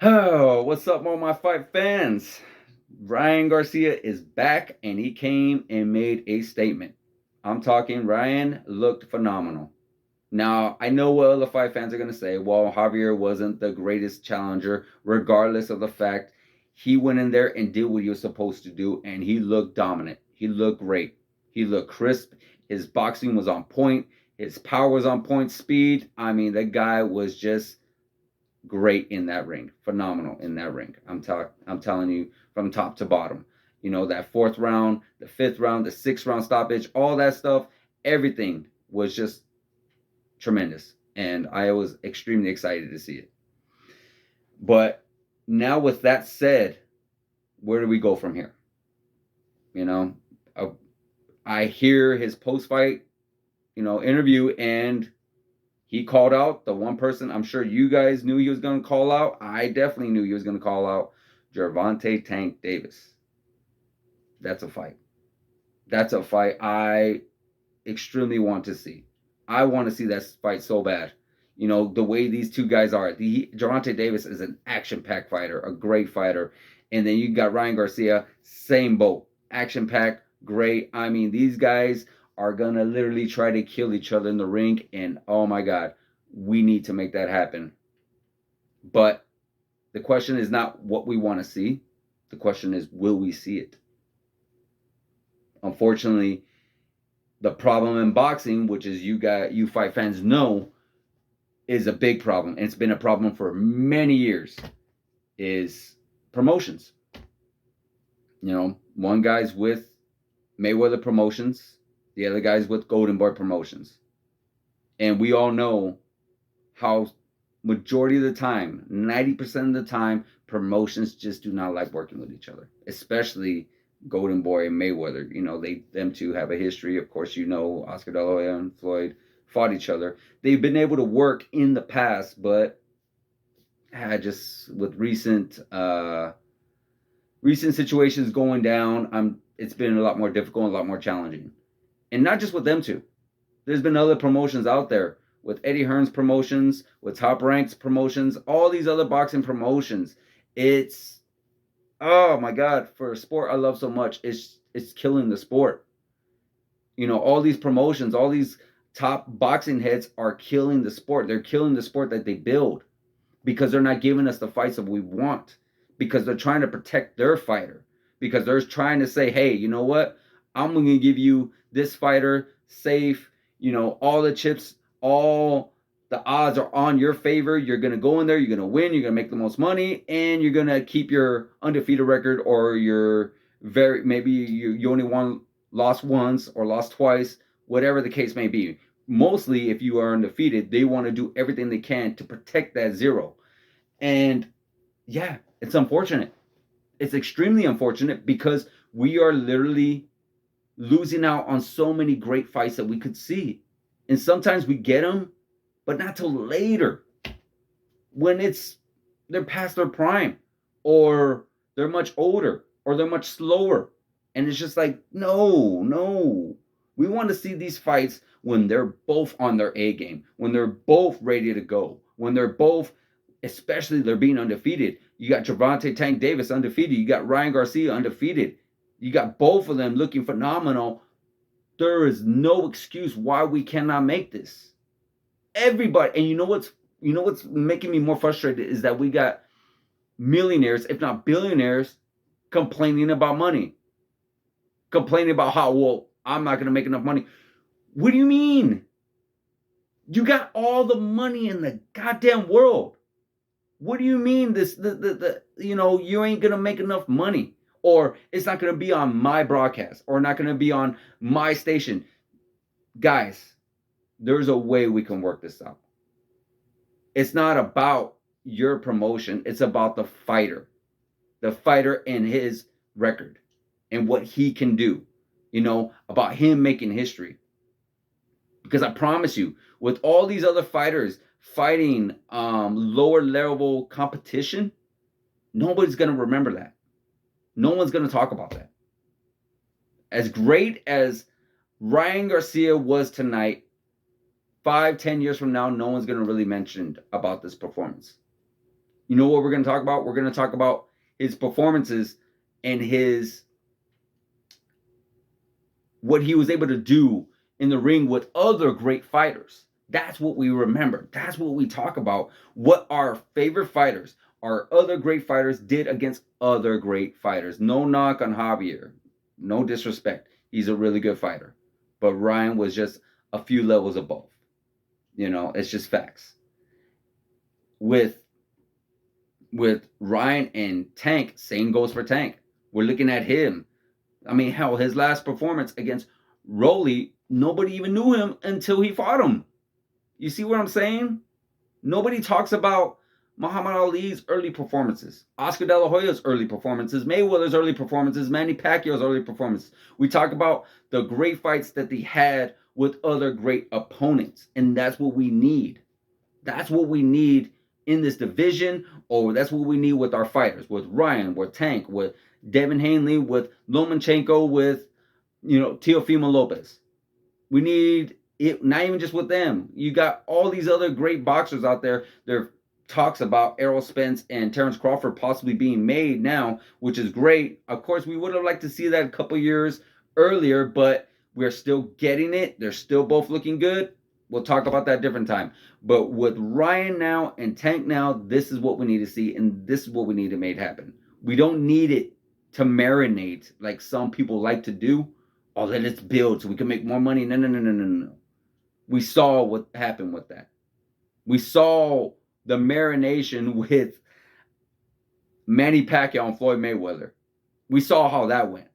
Oh, what's up, all my fight fans? Ryan Garcia is back and he came and made a statement. I'm talking Ryan looked phenomenal. Now, I know what other fight fans are going to say. Well, Javier wasn't the greatest challenger, regardless of the fact he went in there and did what he was supposed to do, and he looked dominant. He looked great. He looked crisp. His boxing was on point. His power was on point. Speed. I mean, the guy was just great in that ring, phenomenal in that ring. I'm telling you from top to bottom. You know, that fourth round, the fifth round, the sixth round stoppage, all that stuff, everything was just tremendous. And I was extremely excited to see it. But now, with that said, where do we go from here? You know, I, I hear his post fight, interview, and he called out the one person I'm sure you guys knew he was going to call out. I definitely knew he was going to call out Gervonta Tank Davis. That's a fight. That's a fight I extremely want to see. I want to see that fight so bad. You know, the way these two guys are. Gervonta Davis is an action-packed fighter, a great fighter. And then you got Ryan Garcia, same boat. Action-packed, great. I mean, these guys are going to literally try to kill each other in the ring. And oh my God, we need to make that happen. But the question is not what we want to see. The question is, will we see it? Unfortunately, the problem in boxing, which is you fight fans know, is a big problem, and it's been a problem for many years, is promotions. You know, one guy's with Mayweather Promotions, the other guy's with Golden Boy Promotions. And we all know how majority of the time, 90% of the time, promotions just do not like working with each other, especially Golden Boy and Mayweather. You know, them two have a history. Of course, you know, Oscar De La Hoya and Floyd fought each other. They've been able to work in the past, but just with recent situations going down, it's been a lot more difficult, a lot more challenging. And not just with them two. There's been other promotions out there with Eddie Hearn's promotions, with Top Rank's promotions, all these other boxing promotions. It's oh my God, for a sport I love so much, it's killing the sport. You know, all these promotions, all these top boxing heads are killing the sport. They're killing the sport that they build because they're not giving us the fights that we want, because they're trying to protect their fighter, because they're trying to say, hey, you know what? I'm going to give you this fighter safe, all the chips, all the odds are on your favor. You're going to go in there, you're going to win, you're going to make the most money, and you're going to keep your undefeated record, or maybe you only lost once or lost twice, whatever the case may be. Mostly, if you are undefeated, they want to do everything they can to protect that zero. And yeah, it's unfortunate. It's extremely unfortunate because we are literally losing out on so many great fights that we could see. And sometimes we get them, but not till later when they're past their prime, or they're much older, or they're much slower. And it's just like, no. We want to see these fights when they're both on their A game, when they're both ready to go, when they're both, especially they're being undefeated. You got Gervonta Tank Davis undefeated. You got Ryan Garcia undefeated. You got both of them looking phenomenal. There is no excuse why we cannot make this. Everybody, and you know what's making me more frustrated is that we got millionaires, if not billionaires, complaining about money, complaining about how, well, I'm not going to make enough money. What do you mean? You got all the money in the goddamn world. What do you mean you ain't going to make enough money, or it's not going to be on my broadcast, or not going to be on my station? Guys, there's a way we can work this out. It's not about your promotion. It's about the fighter and his record and what he can do, about him making history. Because I promise you, with all these other fighters fighting lower level competition, nobody's going to remember that. No one's going to talk about that. As great as Ryan Garcia was tonight, 5-10 years from now, no one's going to really mention about this performance. You know what we're going to talk about? We're going to talk about his performances and his what he was able to do in the ring with other great fighters. That's what we remember. That's what we talk about. What our favorite fighters, our other great fighters, did against other great fighters. No knock on Javier. No disrespect. He's a really good fighter. But Ryan was just a few levels above. You know, it's just facts. With Ryan and Tank, same goes for Tank. We're looking at him. I mean, hell, his last performance against Rolly, nobody even knew him until he fought him. You see what I'm saying? Nobody talks about Muhammad Ali's early performances, Oscar De La Hoya's early performances, Mayweather's early performances, Manny Pacquiao's early performances. We talk about the great fights that they had with other great opponents, and that's what we need. That's what we need in this division, or that's what we need with our fighters, with Ryan, with Tank, with Devin Haney, with Lomachenko, with Teofimo Lopez. We need it, not even just with them. You got all these other great boxers out there. There are talks about Errol Spence and Terrence Crawford possibly being made now, which is great. Of course, we would have liked to see that a couple years earlier, but we're still getting it. They're still both looking good. We'll talk about that different time. But with Ryan now and Tank now, this is what we need to see, and this is what we need to make happen. We don't need it to marinate like some people like to do. Oh, let us build so we can make more money. No. We saw what happened with that. We saw the marination with Manny Pacquiao and Floyd Mayweather. We saw how that went.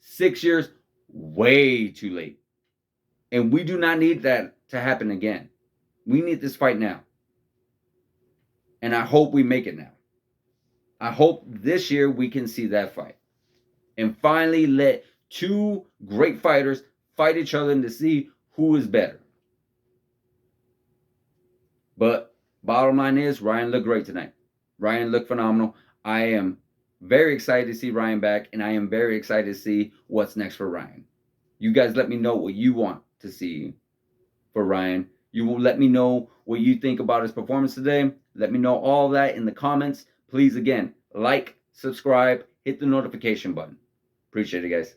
6 years, way too late. And we do not need that to happen again. We need this fight now. And I hope we make it now. I hope this year we can see that fight. And finally let two great fighters fight each other and to see who is better. But bottom line is, Ryan looked great tonight. Ryan looked phenomenal. I am very excited to see Ryan back, and I am very excited to see what's next for Ryan. You guys let me know what you want to see for Ryan. You will let me know what you think about his performance today. Let me know all that in the comments. Please, again, like, subscribe, hit the notification button. Appreciate it, guys.